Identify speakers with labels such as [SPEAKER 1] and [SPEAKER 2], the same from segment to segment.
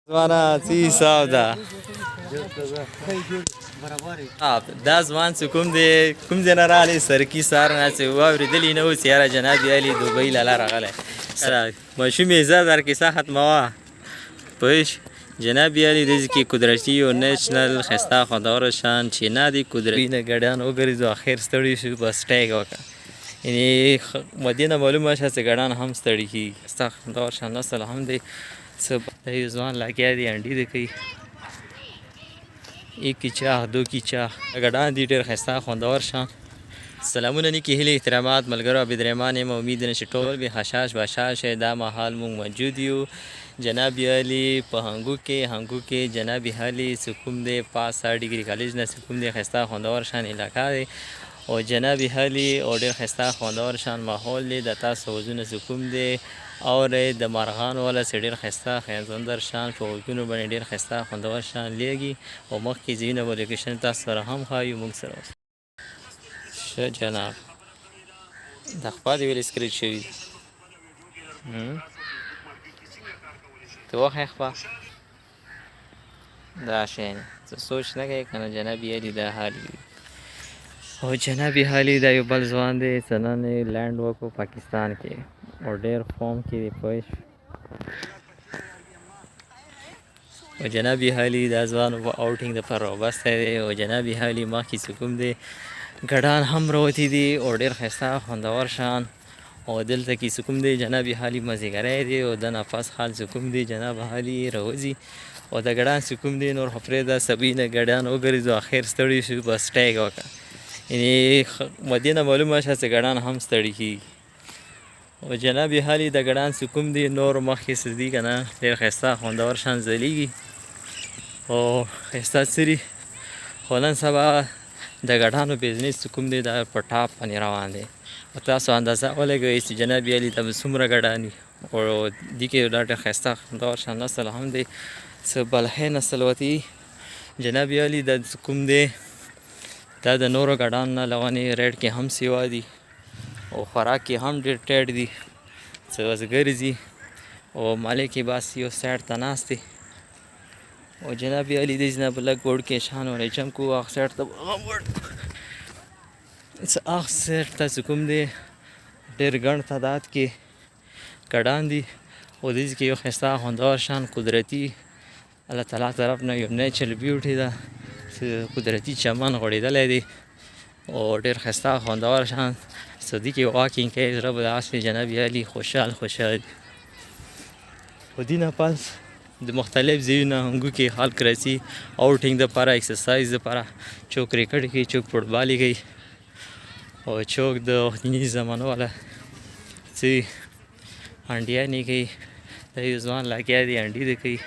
[SPEAKER 1] زمانه څه حساب ده دا ځوان چې کوم دی کوم ځای نه راغلی سرکي سهار نه چې واورېدلي نه اوس یاره جناب علي دوبۍ له لاره راغلی ماشوم یې زه در کیسه ختموه پوه جناب علي داسې کې قدرتي او نیشنل ښایسته خوندور شان چې نه دی قدرتي نه ګډیان وګرځېدو اخر ستړي شو بس ټیک وکړه یعنې مدې نه معلومه شوه چې ګډان هم ستړي کېږي ښایسته خوندور شان نسل هم دی څه د یو ځوان لګیا دی انډي دی کوي ایک کی چاه دو کی چاه ګډان دي ډېر ښایسته خوندور شان سلامونه نیکې هیلې احترامات ملګرو عبدالرحمن یم امید نه چې ټول بې خشاش بشاش دا مهال موږ موجود یو جناب علي په هنګو کې جناب علي چې کوم دی پاسه ډګري کالج نه چې کوم دی ښایسته خوندور شان علاقه دی او جناب علي او ډېر ښایسته خوندور شان ماحول دی د تاسو وزونه چې کوم دی اور د مارغانو والا چې ډېر ښایسته ښایسته شان په غوږونو باندې ډېر ښایسته خوندور شان لیږي او مخکې ځایونه به لوکیشن تاسو سره هم ښایو موږ سره ښه جناب د خوا دې ولې سکریټ شوي دي ته وښیه خوا دا شی څه سوچ نه کوې که نه جناب علي دا حال وي او جناب علي دا یو بل ځوان دی چې نن یې لینډ وکړو پاکستان کې او ډېر فارم کې دی پوه او جناب علي دا ځوان په آوټینګ دپاره وبستی دی او جناب علي مخکې چې کوم دی ګډان هم راوتي دي او ډېر ښایسته خوندور شان او دلته کې چې کوم دی جناب علي مازدیګری دی او د نفس حال چې کوم دی جناب علي راوځي او د ګډان چې کوم دی نور خو پرېږده سبي نه ګډان وګرځېدو اخر ستړي شو بس ټیک وکړه یعنې مدې نه معلومه شوه چې ګډان هم ستړي کېږي او جناب علي د ګډان چې کوم دی نور مخکې څه دي که نه ډېر ښایسته خوندور شان ځلیږي او ښایسته څري خو نن سبا د ګډانو بزنس چې کوم دی دا په ټاپ باندې روان دی او تاسو اندازه ولګوئ چې جناب علي ته به څومره ګډان وي او دې کې دا ډېر ښایسته خوندور شان نسل هم دی څه بلحې نسل وتی جناب علي د کوم دی دا د نورو ګډانو نه لونې ریډ کې هم سیوا دي او خوراک کې هم ډېر ټیټ دي څه اوس ګرځي او مالک یې بس یو سایډ ته ناست دی او جناب علي دې نه به لږ وړ کې شان ولی چم کو هغه سایډ ته هغه سایډ ته چې کوم دی ډېر ګڼ تعداد کې ګډان دي او دې کې یو ښایسته خوندور شان قدرتي الله تعالی طرف نه یو نیچرل بیوټي ده چې قدرتي چمن غوړېدلی دی او ډېر ښایسته خوندور شان صدی کې واکینګ کوي زړه به داسې جناب علي خوشحال خو دې نه پس د مختلف ځایونه هنګو کې خلک راځي آوټینګ دپاره اکسرسایز دپاره څوک کرکټ کوي څوک فوټبال کوي او څوک د وختني زمانو والا چې انډیانې کوي دا یو ځوان لګیا دی انډي دی کوي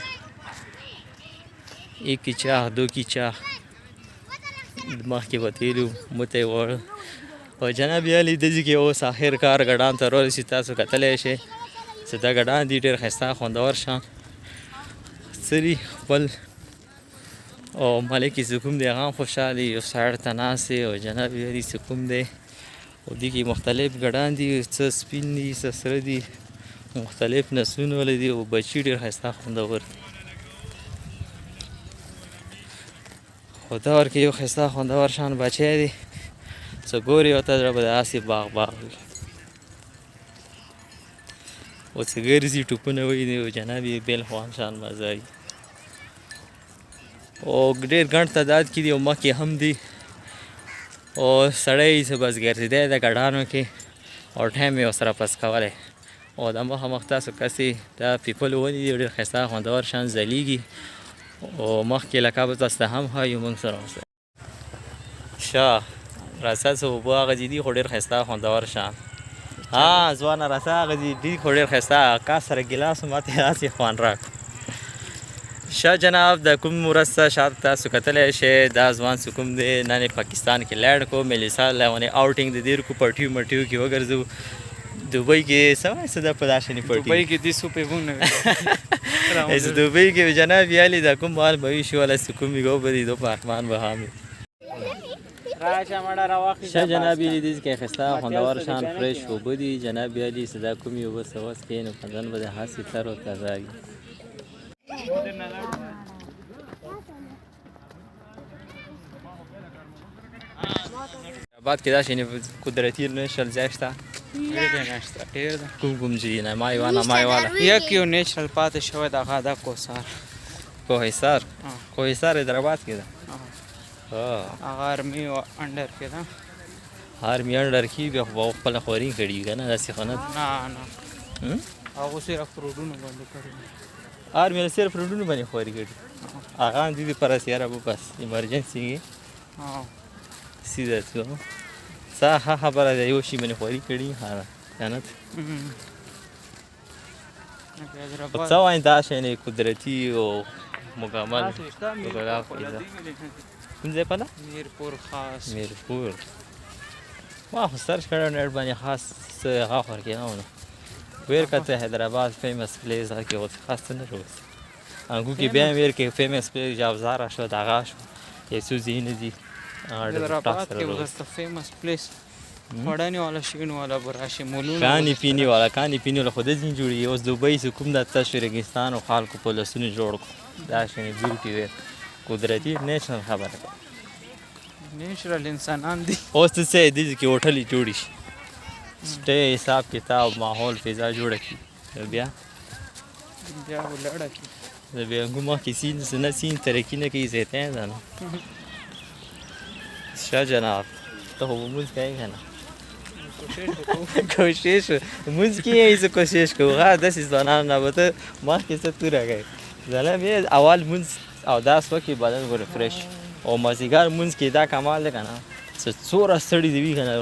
[SPEAKER 1] ایک کی چاه دو کی چاه مخکې به تېلو موته یې وړ او جناب علي داسې کې اوس آخر کار ګډان ته ورسي تاسو کتلی شئ چې دا ګډان دي ډېر ښایسته خوندور شان څري خپل او مالک یې چې کوم دی هغه هم خوشحال یو سایډ ته ناست دی او جناب علي چې کوم دی او دې کې مختلف ګډان دي څه سپین دي څه سره دي مختلف نسلونه والا دي او بچي ډېر ښایسته خوندور دي خو دا ورکې یو ښایسته خوندور شان بچی دی څه ګوري ورته زړه به داسې باغ وي او څه ګرځي ټوپونه وهي او جناب یې بېل خوان شان مزه وي او ډېر ګڼ تعداد کې دي او مخکې هم دي او سړی څه بس ګرځېدی د ګډانو کې او ټایم یې ورسره پس کولی او د مخامخ تاسو کسې دا پیپل ونې دي ډېر ښایسته خوندور شان ځلیږي او مخکې لکه به تاسو ته هم ښایو موږ سره اوسئ ښه راسه څه اوبه هغه دي خو ډېر ښایسته خوندور شان ځوانه راسه هغه دي خو ډېر ښایسته کا سره ګیلاس ماته داسې خوند راکړو ښه جناب د کوم ورځ شاته تاسو کتلی شئ دا ځوان چې کوم دی نن یې پاکستان کې لینډ کړو میلیسا لونې آوټینګ د دې کو پټیو مټیو کې وګرځو دوبۍ کې څه وایي څه ده په دا شانې پټي دوبۍ کې دې سوپېونه دوبۍ کې جناب علي دا کوم مال به وي شي والا چې کوم وي به دي دو په ارمان به هم ښه جناب علي دې کې ښایسته خوندور شان فرش اوبه دي جناب علي چې دا کومې اوبه څه وس کوي نو په ځان به د هسې تر و تازه وي بعد کې دا شي قدرتي نشل ځای شته
[SPEAKER 2] ډېر نشته ډېر ده.
[SPEAKER 1] کوم چې نه مای والا
[SPEAKER 2] یک یو نیچرل پاتې شوی دغه د کوثر
[SPEAKER 1] کوهستار کوهستار حیدرآباد کې ده
[SPEAKER 2] هغه ارمي انډر کې ده.
[SPEAKER 1] هر میانډر کې بیا خو خپله خواري کړي که نه داسې خو نه
[SPEAKER 2] نه هغه صرف روډونه باندې کړي
[SPEAKER 1] هر میانه صرف روډونو باندې خواري کړي هغه هم دې دپاره سیاره به بس ایمرجنسي کې سیده تلو څه ښه خبره ده یو شي باندې خواري کړي خیانت خو څه وایي دا شی قدرتي او مکمل کوم ځای پله
[SPEAKER 2] میرپور خاص
[SPEAKER 1] میرپور ما خو سرچ کړی نیټ باندې خاص څه هغه خور کې نه ونه ویر کته حیدرآباد فیمس پلیس هغه کې اوس خاص نه روز انګو کې بیا ویر کې فیمس پلیس جاوزار شو دغه شو یسو زین دي
[SPEAKER 2] حیدرآباد کې وګورئ فیمس پلیس وړاندې والا شین والا براشي مولونه
[SPEAKER 1] کانی پینی والا خود ځین جوړي اوس دوبۍ سه کوم د تاسو ریګستان او خلکو په لسونو جوړ کو دا شنه بیوټي وي قدرتي نېشنل خبره
[SPEAKER 2] نیچرل انسانان دي
[SPEAKER 1] اوس ته سه دي کې هوټل جوړی شي سټې حساب کتاب ماحول فضا جوړه کی بیا
[SPEAKER 2] ولړه کی
[SPEAKER 1] بیا کومه کې سین ترقی نه کوي زیته نه شاه جناب ته هو موږ کوي کنه کوشش موږ کې کوشش کوو غا د سیزدانان نه بته ما کې څه تور راغی زله به اول موږ او داس وکي بدن ور فرش او مازیګر موږ کې دا کمال ده کنه څوره ستړي دی کنه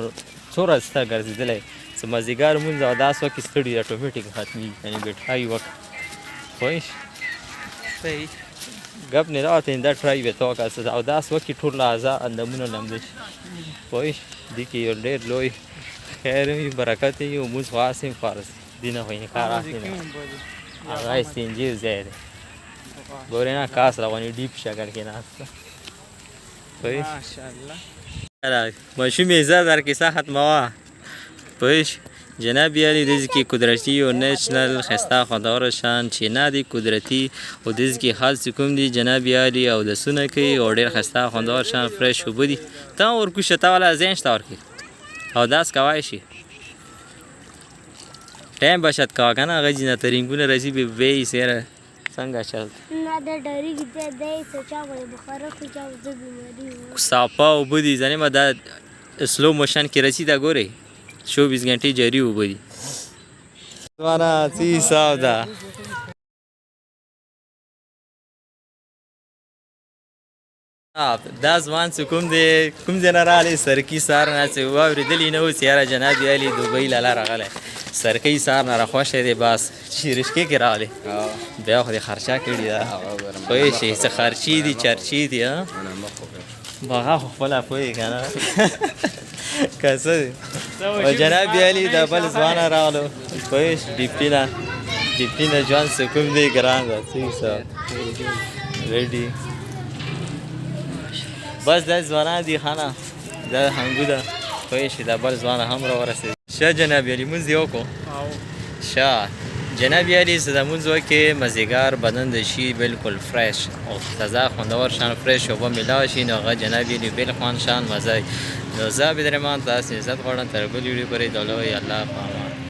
[SPEAKER 1] څوره ستا ګرځیدلې څه مازیګر موږ او داس وکي ستړي اتوماتیک ختمي یعنی بیٹای وخت خوښ
[SPEAKER 2] صحیح
[SPEAKER 1] غب نه راته دا ټرای به تو کا او داس وکي ټول اعضاء اندمونه لمدش خوښ دي کې یو ډېر لوی خیر وي برکت وي او موږ خاصم فارس دینه ویني کار اخلي هغه استنجي زیاده ګورې نه کاس رواني ډیپ شکل کې ناسته
[SPEAKER 2] ماشاءالله
[SPEAKER 1] ماشوم عزت در کیسه ختمه پوش جناب علی دیز کی قدرتی و نیشنل خسته خداورشان چې نه دی قدرتی او دیز کی حال سکوم دی جناب علی او د سونه کی او ډیر خسته خداورشان فرش وبدي تا ور کو شتا ولا زین شتا ور کی او داس کوي شي ټایم بشت کا کنه غجنه ترینګونه رسی به وی سره څنګه چل
[SPEAKER 3] نه د ډری کې د سوچا وای بخاره خو جاو د بیماری
[SPEAKER 1] صافا او بدی ځنه ما د سلو موشن کې رسیدا ګوري 24 घंटे جاری وبدي وانا سی ساده دا ځوان څه کوم دی نه راغلی سرکي سهار نه څه واورېدلي نه اوس یاره جناب علي دوبۍ له لاره راغلی سرکۍ سهار نه راخوښی دی بس چې رشکې کې راغلی بیا خو دې خرچه کړې ده پوه شې څه خرچې دي چرچې دي هغه خو خپله پوهې که نه که څه دی او جناب علي دا بل ځوانه راغلو پوه شې ډیپټینه ژوند څه کوم دی ګران ده څه ریډي بس دا ځوانان دي خانه دا هنګو ده پوه شې دا بل ځوانه هم راورسېد شه جناب علي مونځ دې وکړو شه جناب علي زه د مونځ وکړې مازدیګر بدن د شي بلکل فرش او تازه خوندور شان فرش اوبه میلاو شي نو هغه جناب علي بل خوان شان مزه نو زه بدرمان تاسو عزت غواړم تر بل ویډیو پورې دلوي الله پاک